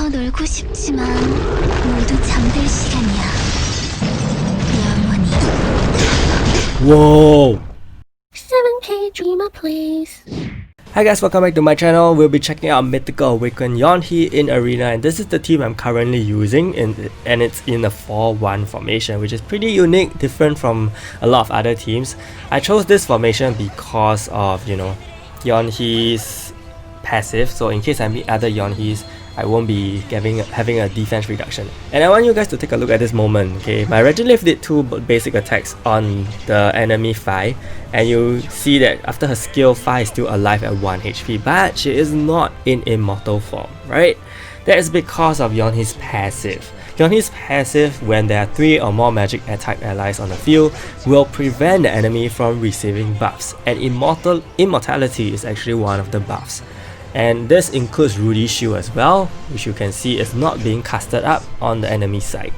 더 놀고 싶지만 모두 잠들 시간이야. 영원히. Whoa! 7K dreamer please. Hi guys, welcome back to my channel. We'll be checking out Mythical Equip Yeonhee in Arena, and this is the team I'm currently using, and it's in a 4-1 formation, which is pretty unique, different from a lot of other teams. I chose this formation because of, Yeonhee's passive, so in case I meet other Yeonhees, I won't be having a defense reduction. And I want you guys to take a look at this moment, okay? My Reginleif did 2 basic attacks on the enemy Phi, and you see that after her skill, Phi is still alive at 1 HP, but she is not in immortal form, right? That is because of Yeonhee's passive. Yeonhee's passive, when there are 3 or more magic attack allies on the field, will prevent the enemy from receiving buffs, and immortality is actually one of the buffs. And this includes Rudy's shield as well, which you can see is not being casted up on the enemy side.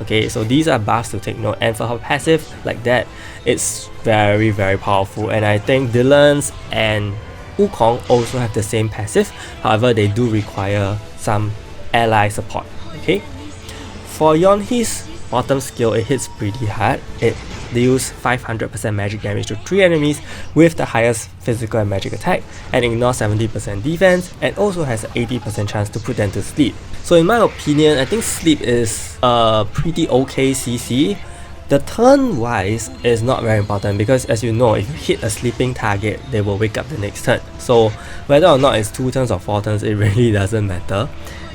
Okay, so these are buffs to take note, and for her passive like that, it's very powerful, and I think Dellons and Wukong also have the same passive. However, they do require some ally support. Okay, for Yeonhee's bottom skill, it hits pretty hard. It deals 500% magic damage to 3 enemies with the highest physical and magic attack, and ignores 70% defense, and also has an 80% chance to put them to sleep. So in my opinion, I think sleep is a pretty okay CC. The turn wise is not very important, because as you know, if you hit a sleeping target, they will wake up the next turn. So whether or not it's 2 turns or 4 turns, it really doesn't matter.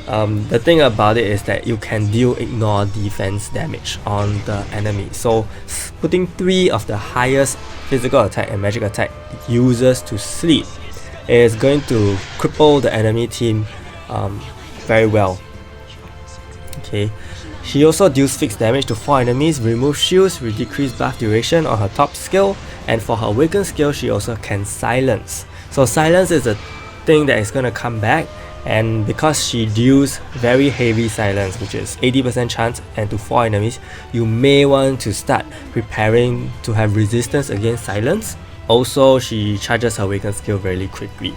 The thing about it is that you can ignore defense damage on the enemy. So putting 3 of the highest physical attack and magic attack users to sleep is going to cripple the enemy team very well. Okay, she also deals fixed damage to 4 enemies, removes shields, decrease buff duration on her top skill, and for her awakened skill, she also can silence. So silence is a thing that is going to come back. And because she deals very heavy silence, which is 80% chance and to 4 enemies, you may want to start preparing to have resistance against silence. Also, she charges her awakened skill very quickly.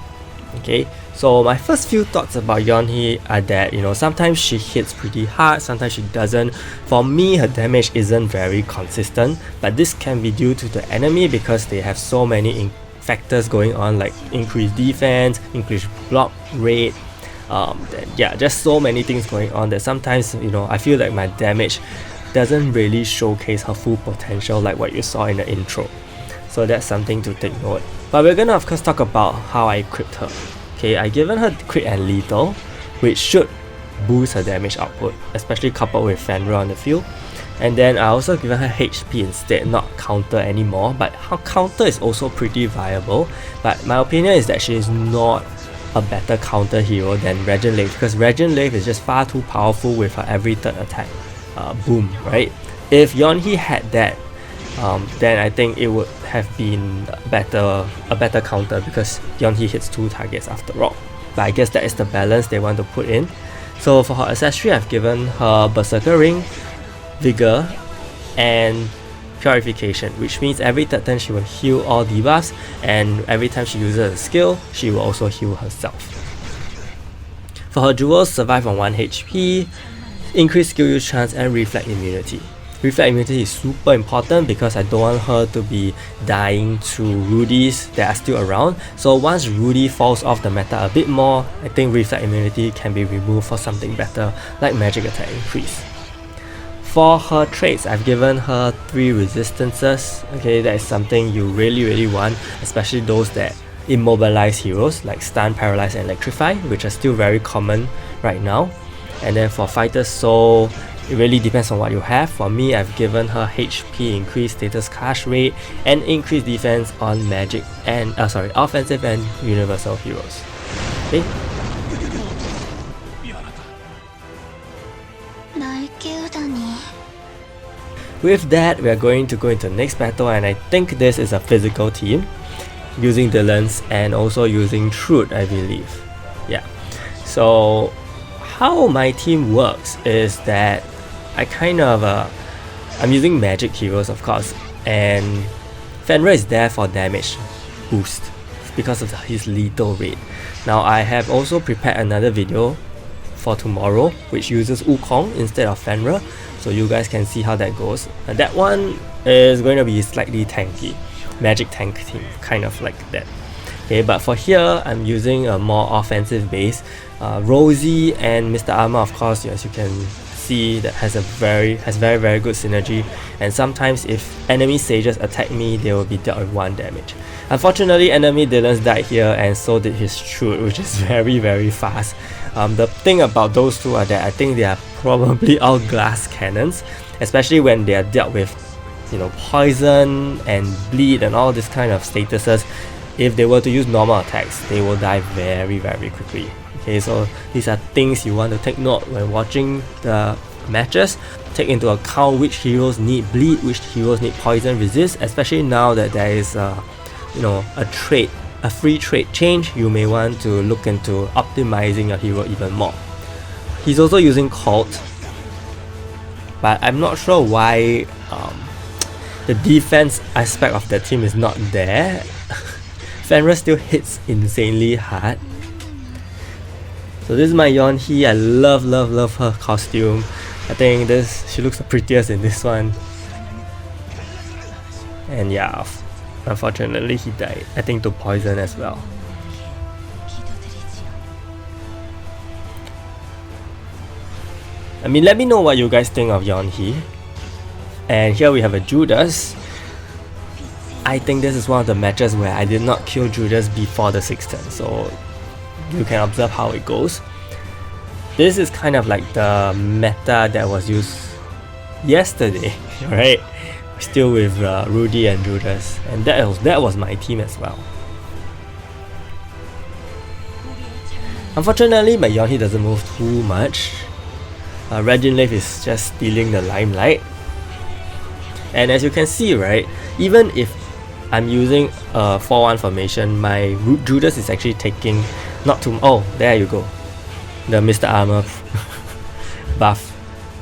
Okay, so my first few thoughts about Yeonhee are that, sometimes she hits pretty hard, sometimes she doesn't. For me, her damage isn't very consistent, but this can be due to the enemy because they have so many factors going on, like increased defense, increased block rate, just so many things going on that sometimes I feel like my damage doesn't really showcase her full potential like what you saw in the intro. So that's something to take note. But we're gonna of course talk about how I equipped her. Okay, I given her crit and lethal, which should boost her damage output, especially coupled with Fenrir on the field. And then I also given her HP instead, not counter anymore, but her counter is also pretty viable. But my opinion is that she is not a better counter hero than Reginleif, because Reginleif is just far too powerful with her every third attack boom, right? If Yeonhee had that, then I think it would have been a better counter, because Yeonhee hits 2 targets after all. But I guess that is the balance they want to put in. So for her accessory, I've given her Berserker Ring, Vigor, and Purification, which means every third turn she will heal all debuffs, and every time she uses a skill, she will also heal herself. For her jewels, survive on 1 HP, increase skill use chance, and reflect immunity. Reflect immunity is super important because I don't want her to be dying to Rudies that are still around. So once Rudy falls off the meta a bit more, I think reflect immunity can be removed for something better, like magic attack increase. For her traits, I've given her 3 resistances. Okay, that is something you really want, especially those that immobilize heroes like stun, paralyze, and electrify, which are still very common right now. And then for fighters, so it really depends on what you have. For me, I've given her HP, increased status cast rate, and increased defense on magic and offensive and universal heroes. Okay. With that, we are going to go into the next battle, and I think this is a physical team using Dellons and also using Truth, I believe. Yeah. So how my team works is that I'm using magic heroes, of course, and Fenrir is there for damage boost because of his lethal rate. Now I have also prepared another video for tomorrow, which uses Wukong instead of Fenrir, so you guys can see how that goes. And that one is going to be slightly tanky, magic tank team, kind of like that. Okay, but for here, I'm using a more offensive base. Rosie and Mr. Armor, of course, as you can see, that has very good synergy. And sometimes if enemy sages attack me, they will be dealt with 1 damage. Unfortunately, enemy Dellons died here, and so did his Truth, which is very fast. The thing about those two are that I think they are probably all glass cannons, especially when they are dealt with, you know, poison and bleed and all this kind of statuses. If they were to use normal attacks, they will die very quickly. Okay, so these are things you want to take note when watching the matches. Take into account which heroes need bleed, which heroes need poison resist, especially now that there is you know, a free trade change. You may want to look into optimizing your hero even more. He's also using Cult, but I'm not sure why the defense aspect of the team is not there. Fenrir still hits insanely hard. So this is my Yeonhee. I love her costume. I think she looks the prettiest in this one. And yeah, unfortunately he died, I think to poison as well. I mean, let me know what you guys think of Yeonhee. And here we have a Judas. I think this is one of the matches where I did not kill Judas before the 6th turn, so you can observe how it goes. This is kind of like the meta that was used yesterday, right? Still with Rudy and Judas, and that was my team as well. Unfortunately, my Yeonhee doesn't move too much. Reginleif is just stealing the limelight. And as you can see, right, even if I'm using a 4-1 formation, my Judas is actually taking not too... Oh, there you go. The Mr. Armor buff.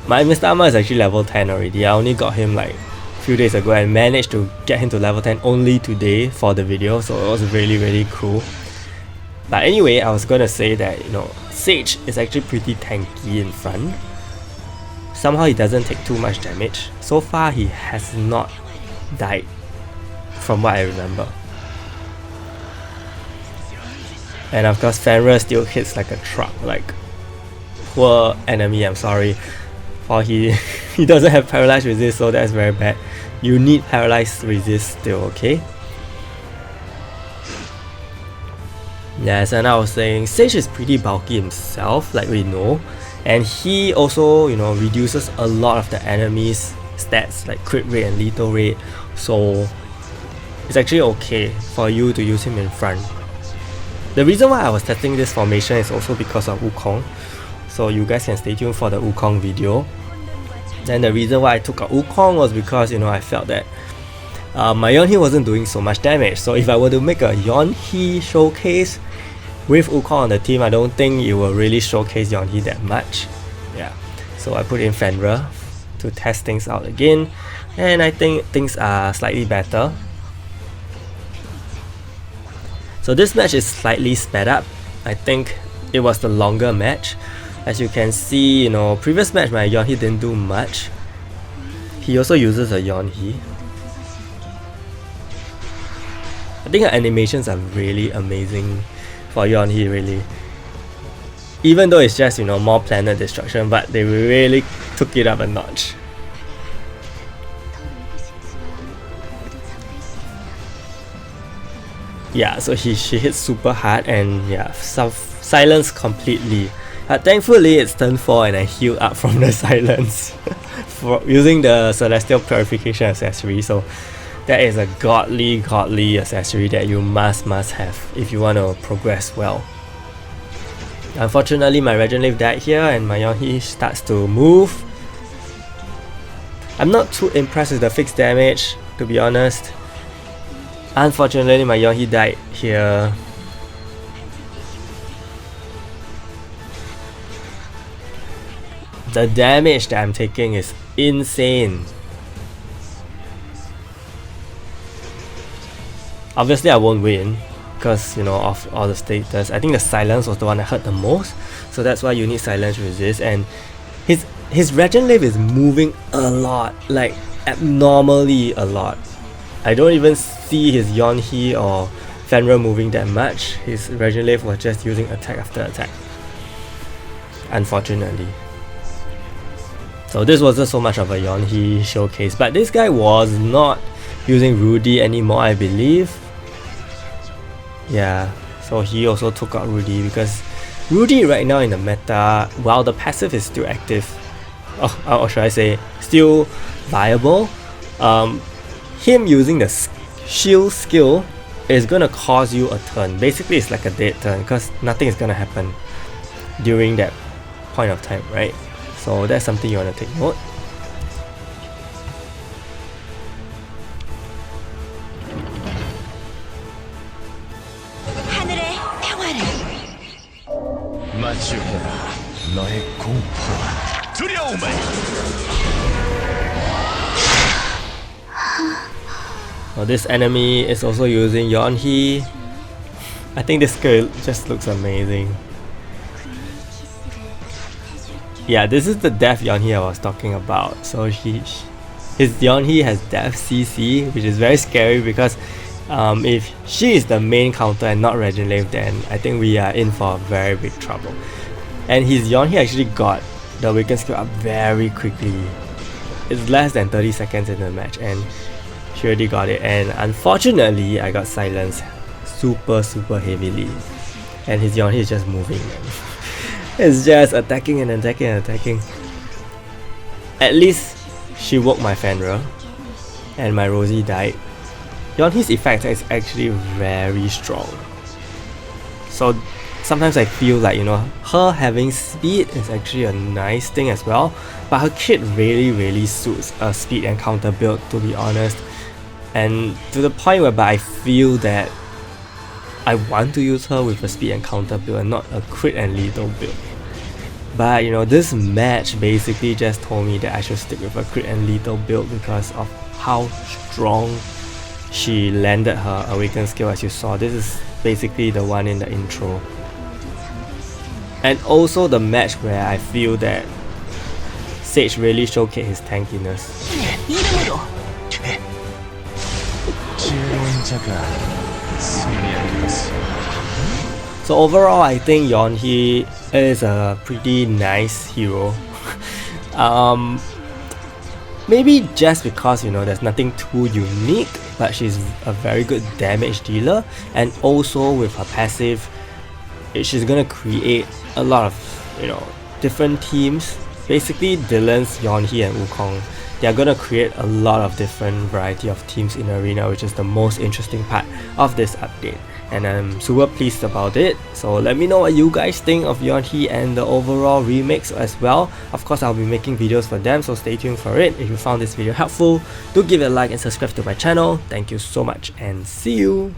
My Mr. Armor is actually level 10 already. I only got him like a few days ago and managed to get him to level 10 only today for the video, so it was really cool. But anyway, I was gonna say that, you know, Sage is actually pretty tanky in front. Somehow he doesn't take too much damage. So far he has not died, from what I remember. And of course Fenrir still hits like a truck. Like, poor enemy, I'm sorry. Or he doesn't have paralyzed resist, so that's very bad. You need paralyzed resist still, okay? Yes, and I was saying Sage is pretty bulky himself, like we know. And he also, you know, reduces a lot of the enemies' stats like crit rate and lethal rate. So it's actually okay for you to use him in front. The reason why I was testing this formation is also because of Wukong. So you guys can stay tuned for the Wukong video. Then the reason why I took out Wukong was because, you know, I felt that my Yeonhee wasn't doing so much damage. So if I were to make a Yeonhee showcase with Wukong on the team, I don't think it will really showcase Yeonhee that much. Yeah. So I put in Fenrir to test things out again. And I think things are slightly better. So this match is slightly sped up. I think it was the longer match. As you can see, you know, previous match my Yeonhee didn't do much. He also uses a Yeonhee. I think her animations are really amazing for Yeonhee, really. Even though it's just, you know, more planet destruction, but they really took it up a notch. Yeah, so she hits super hard and yeah, silence completely. But thankfully it's turn 4 and I healed up from the silence for using the Celestial Purification accessory. So that is a godly accessory that you must have if you want to progress well. Unfortunately my Regenleaf died here and my Yeonhee starts to move. I'm not too impressed with the fixed damage, to be honest. Unfortunately my Yeonhee died here. The damage that I'm taking is insane. Obviously I won't win because, you know, of all the status. I think the silence was the one that hurt the most, so that's why you need silence resist. And his regen wave is moving a lot, like abnormally a lot. I don't even see his Yeonhee or Fenrir moving that much. His regen wave was just using attack after attack, unfortunately. So this wasn't so much of a Yeonhee showcase, but this guy was not using Rudy anymore, I believe. Yeah, so he also took out Rudy because Rudy right now in the meta, while the passive is still active, or should I say still viable, him using the shield skill is gonna cause you a turn. Basically it's like a dead turn because nothing is gonna happen during that point of time, right? So that's something you want to take note. 하늘의 평화를. 마주해라 너의 공포와 두려움을. Well, this enemy is also using Yeonhee. I think this skill just looks amazing. Yeah, this is the death Yeonhee I was talking about. So his Yeonhee has death CC, which is very scary because if she is the main counter and not regen wave, then I think we are in for very big trouble. And his Yeonhee actually got the weaken skill up very quickly. It's less than 30 seconds in the match and she already got it. And unfortunately, I got silenced super heavily. And his Yeonhee is just moving. It's just attacking and attacking and attacking. At least she woke my Fenrir and my Rosie died. Yeonhee's effect is actually very strong. So sometimes I feel like, you know, her having speed is actually a nice thing as well, but her kit really suits a speed and counter build, to be honest. And to the point whereby I feel that I want to use her with a speed and counter build and not a crit and lethal build. But you know, this match basically just told me that I should stick with a crit and lethal build because of how strong she landed her awaken skill. As you saw, this is basically the one in the intro. And also the match where I feel that Sage really showcased his tankiness. So overall, I think Yeonhee is a pretty nice hero. Maybe just because, you know, there's nothing too unique, but she's a very good damage dealer, and also with her passive, she's gonna create a lot of, you know, different teams. Basically, Dellons, Yeonhee, and Wukong, they are gonna create a lot of different variety of teams in Arena, which is the most interesting part of this update. And I'm super pleased about it. So let me know what you guys think of Yeonhee and the overall remix as well. Of course, I'll be making videos for them, so stay tuned for it. If you found this video helpful, do give it a like and subscribe to my channel. Thank you so much and see you!